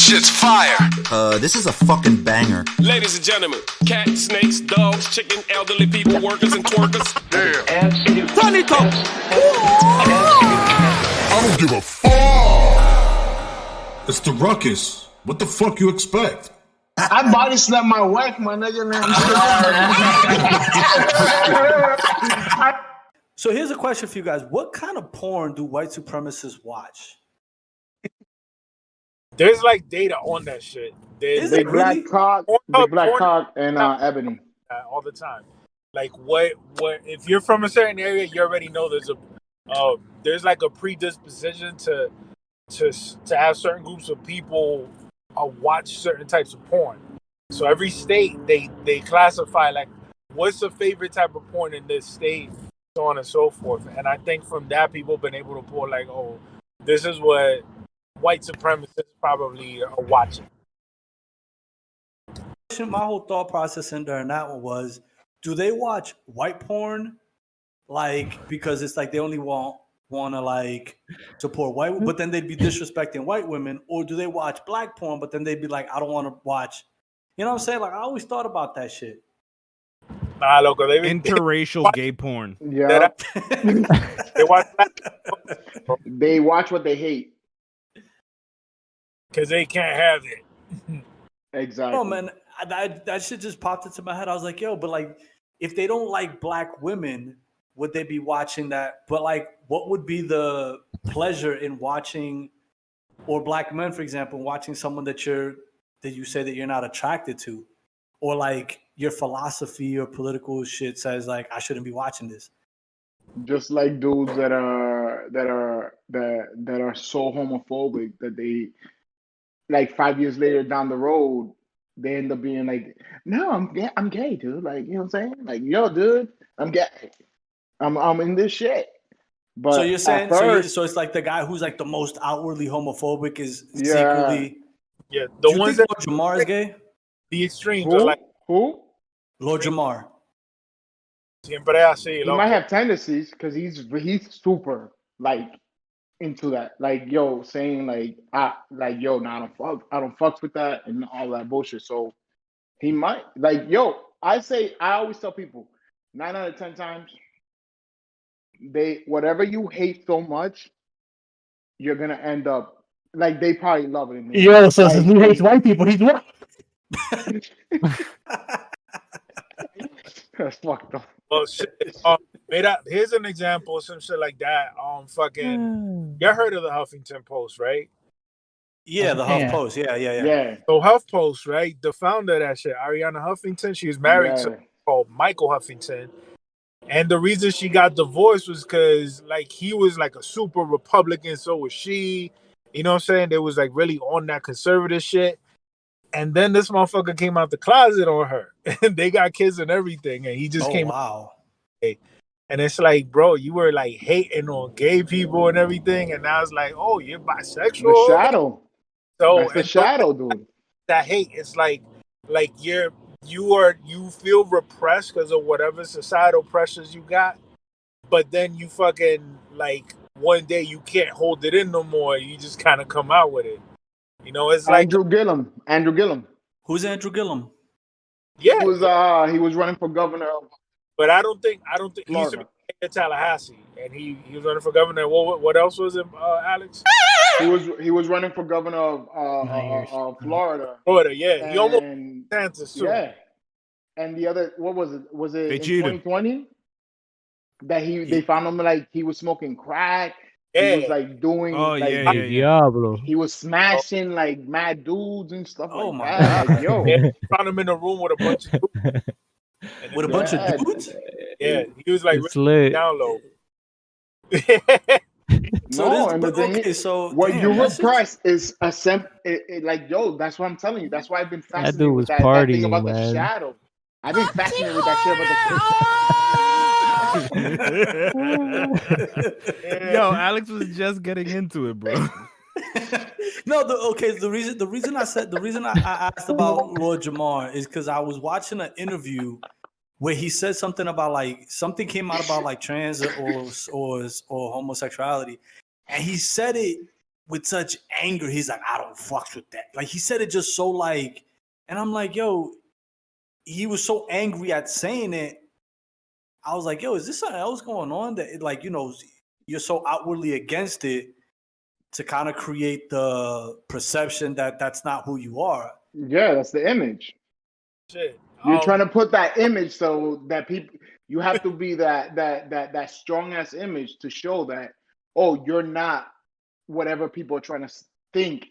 shit's fire. This is a fucking banger. Ladies and gentlemen, cats, snakes, dogs, chicken, elderly people, workers and twerkers. Damn. Turn it up. I don't give a fuck. It's the Ruckus. What the fuck you expect? I body slapped my wife, my nigga. So here's a question for you guys. What kind of porn do white supremacists watch? There's like data on that shit. Is Big it really? Black Cock, and Ebony. All the time. Like what if you're from a certain area, you already know there's like a predisposition to have certain groups of people watch certain types of porn. So every state they classify like what's the favorite type of porn in this state, so on and so forth. And I think from that people have been able to pull like, oh, this is what white supremacists probably are watching. My whole thought process in during that one was, do they watch white porn like because it's like they only want to like support white, but then they'd be disrespecting white women, or do they watch black porn but then they'd be like, I don't want to watch, you know what I'm saying? Like I always thought about that shit. Nah, loco, interracial gay porn. Yeah. They watch what they hate. Because they can't have it. Exactly. Oh man, that shit just popped into my head. I was like, yo, but like if they don't like black women, would they be watching that? But like, what would be the pleasure in watching, or black men, for example, watching someone that you say that you're not attracted to, or like your philosophy or political shit says like I shouldn't be watching this. Just like dudes that are so homophobic that they like 5 years later down the road they end up being like, no, I'm gay, dude. Like, you know what I'm saying? Like, yo, dude, I'm gay. I'm in this shit. But so you're saying first, so it's like the guy who's like the most outwardly homophobic is yeah. secretly. Yeah, the Do you ones think that Lord Jamar is gay? the extremes are like who? Lord Jamar. Siempre así, He loco. might have tendencies because he's super like into that, like yo, saying like yo, nah, I don't fuck with that and all that bullshit. So he might like yo. I always tell people 9 out of 10 times whatever you hate so much, you're gonna end up like they probably love it. Yo, so since he hates white people, he's white. That's fucked up. Well, shit. Here's an example of some shit like that. You heard of the Huffington Post, right? Yeah, the Huff Post. Yeah. So HuffPost, right? The founder of that shit, Ariana Huffington, she was married to called Michael Huffington. And the reason she got divorced was because like he was like a super Republican, so was she. You know what I'm saying? They was like really on that conservative shit. And then this motherfucker came out the closet on her. And they got kids and everything. And he just came out. And it's like, bro, you were like hating on gay people and everything. And now it's like, oh, you're bisexual. The shadow. So that's the shadow, dude. That hate, it's like you feel repressed because of whatever societal pressures you got. But then you fucking like one day you can't hold it in no more. You just kind of come out with it. You know, it's like Andrew Gillum. Who's Andrew Gillum? Yeah, he was running for governor. But I don't think he used to Florida. be in Tallahassee, and he was running for governor. What else was it, Alex? He was running for governor of Florida. Florida, yeah. He almost Kansas too. Yeah. And the other, what was it? Was it in 2020 that they found him like he was smoking crack? Yeah. He was like doing. Diablo. He was smashing like mad dudes and stuff like my that. Like, yo, found him in a room with a bunch of dudes. With a bunch of dudes? Yeah, he was like really down low. What you repress is like, yo, that's what I'm telling you. That's why I've been fascinated that dude was with that thing about the shadow. I've been fascinated with that shit about Yo, Alex was just getting into it, bro. No, the reason I asked about Lord Jamar is because I was watching an interview where he said something about like something came out about like trans or homosexuality, and he said it with such anger. He's like, I don't fucks with that. Like he said it just so like, and I'm like, yo, he was so angry at saying it. I was like, yo, is this something else going on that like, you know, you're so outwardly against it to kind of create the perception that that's not who you are. Yeah, that's the image. Shit. You're trying to put that image so that people, you have to be that strong ass image to show that, oh, you're not whatever people are trying to think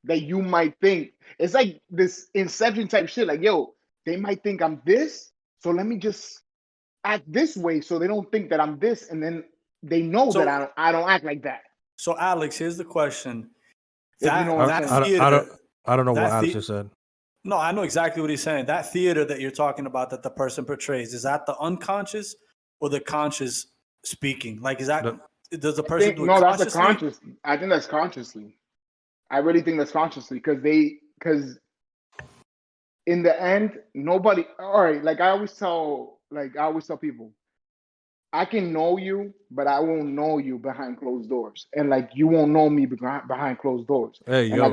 that you might think. It's like this inception type shit. Like, yo, they might think I'm this, so let me just act this way so they don't think that I'm this, and then they know that I don't act like that. So, Alex, here's the question. I don't know what Alex just said. No, I know exactly what he's saying. That theater that you're talking about that the person portrays, is that the unconscious or the conscious speaking? Like, is that does the person do it no, consciously? that's the conscious. I think that's consciously. I really think that's consciously because in the end, nobody. All right, like I always tell people, I can know you, but I won't know you behind closed doors, and like you won't know me behind closed doors. Hey, and yo.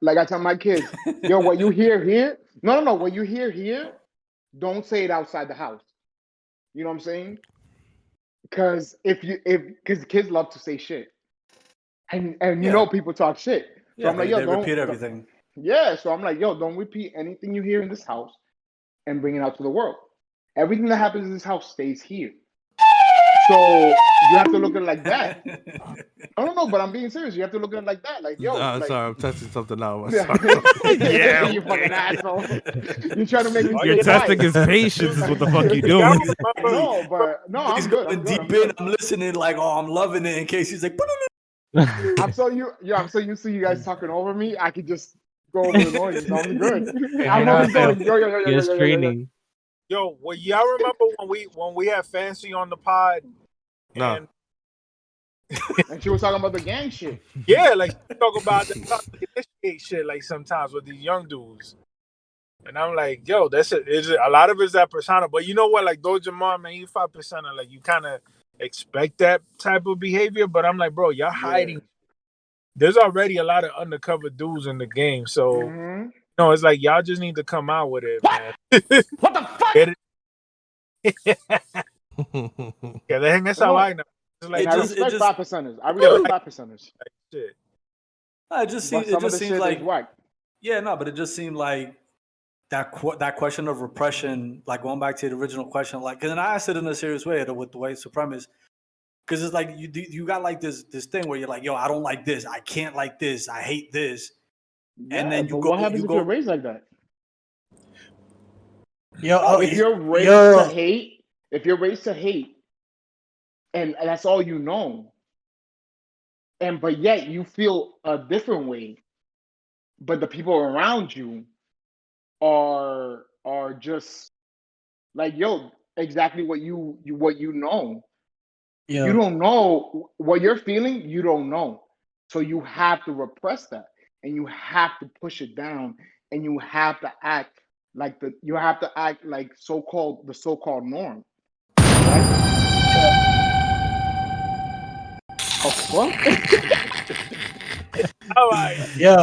like I tell my kids, yo, what you hear here? No, what you hear here, don't say it outside the house. You know what I'm saying? Because because kids love to say shit, and you know people talk shit. So I'm like, yo, they repeat everything. Yeah, so I'm like, yo, don't repeat anything you hear in this house and bring it out to the world. Everything that happens in this house stays here. So you have to look at it like that. I don't know, but I'm being serious. You have to look at it like that. Like, yo, sorry, I'm testing something out. Yeah, you fucking asshole. You're trying to make me. You're testing his patience. Is what the fuck you doing? No, I'm good. I'm deep in. I'm listening. Like, oh, I'm loving it. In case he's like, I'm so used to you guys talking over me. I could just go over the noise. I'm good. I'm always going. You're screening. Yo, well, y'all remember when we had Fancy on the pod? No. And she was talking about the gang shit. Yeah, like talk about the initiate shit like sometimes with these young dudes. And I'm like, yo, that's it. A lot of it's that persona. But you know what? Like Doja Mom, man, 85% of like you kind of expect that type of behavior. But I'm like, bro, y'all hiding. There's already a lot of undercover dudes in the game. So no, it's like y'all just need to come out with it, man. What the fuck? Get it? Yeah, that's how I know. Like, I respect 5%ers. I respect 5%ers. Shit. it just seems like yeah, no, but it just seemed like that question of repression, like going back to the original question, like, because I asked it in a serious way with the white supremacists, because it's like you got like this thing where you're like, yo, I don't like this, I can't like this, I hate this, and then you go. What happens if you're raised like that? If you're raised to hate, and that's all you know, but yet you feel a different way, but the people around you are just like, yo, exactly what you know. You don't know what you're feeling. You don't know, so you have to repress that, and you have to push it down, and you have to act like the so-called norm. Right? Oh, fuck. All right. Yo.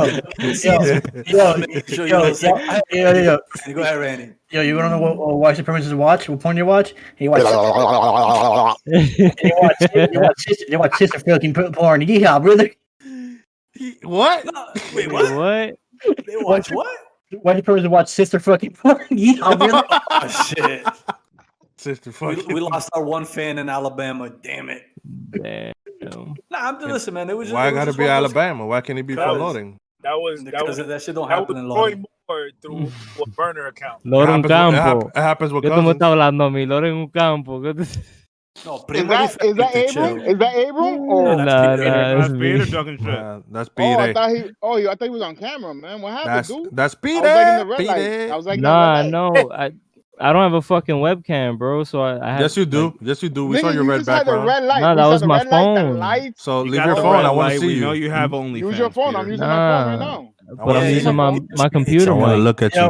Go ahead, Randy. Yo, you wanna know what white supremacists watch? What porn you watch? You watch sister fucking porn. Yeehaw, brother. What? Wait, what? What? They watch what? White supremacists watch sister fucking porn. Yeehaw, brother. Oh, shit. Sister fucking. We lost our one fan in Alabama. Damn it. Damn. Nah, I'm just listen, man. It was just, Why it was gotta just be one of those- Alabama? Why can't it be for loading? That shit don't happen in Loading. Through a burner account. Loro en campo. It happens with ¿Qué tú me cousins. estás hablando a mí? Loro en un campo. ¿Qué tú- No, Is that Abram? Is that Abram? Or Nah, That's it's Peter me. talking shit. That's oh, I Peter. thought he was on camera, man. What happened, dude? That's I Peter. was like in the red light. Peter. I was like, Nah, no. I don't have a fucking webcam, bro. So I have, Yes, you do. like, yes, you do. We saw nigga, your you red just had the background. red light. Nah, We that saw was the my red light, the phone. lights. So You leave got your the phone. red I want light. to see We you. know you have OnlyFans. Use your phone. I'm Peter. using my phone right now. I want to using see. my computer I want to mic. look at you. I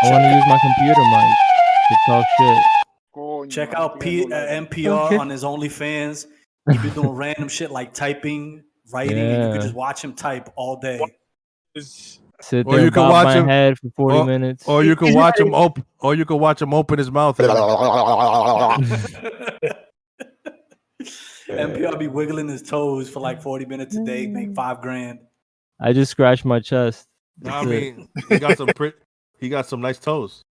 want to use my computer mic to talk shit. Check Coño, out no light. NPR on his OnlyFans. He be doing random shit like typing writing, and you could just watch him type all day. Sit Or there you and can bob watch my him- head for 40 minutes. Or you can watch him open. Or you can watch him open his mouth. And NPR be wiggling his toes for like 40 minutes a day, make $5,000. I just scratched my chest. I That's it. mean, he got some nice toes.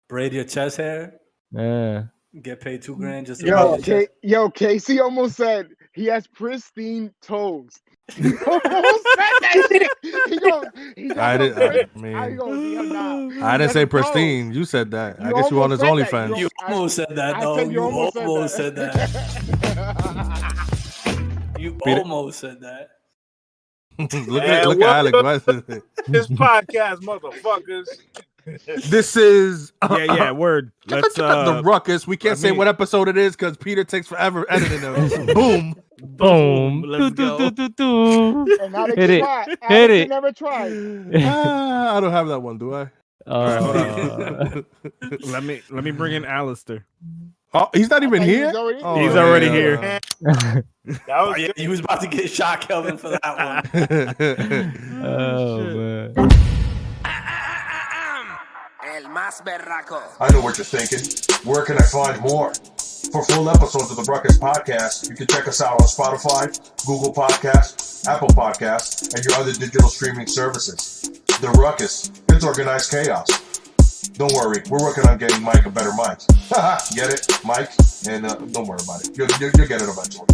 Braid your chest hair, Yeah. get paid $2,000 just to braid your chest. Casey almost said he has pristine toes. He almost said that shit. I didn't say pristine. You said that. I guess you on his OnlyFans. You almost said that, though. You almost said that. You almost said that. Look at Alex. This podcast, motherfuckers. This is yeah, word. Let's the Ruckus. We can't say what episode it is because Peter takes forever editing them. Boom. Boom. Let's go. And Alex Hit it. tried. Hit Alex it. never tried. I don't have that one, do I? Let me bring in Alistair. Oh, he's not even here. He's already here. He was about to get shot, Kelvin, for that one. Oh man. I know what you're thinking. Where can I find more? For full episodes of the Ruckus Podcast, you can check us out on Spotify, Google Podcasts, Apple Podcasts, and your other digital streaming services. The Ruckus, it's organized chaos. Don't worry, we're working on getting Mike a better mic. Get it, Mike? And don't worry about it. You'll get it eventually.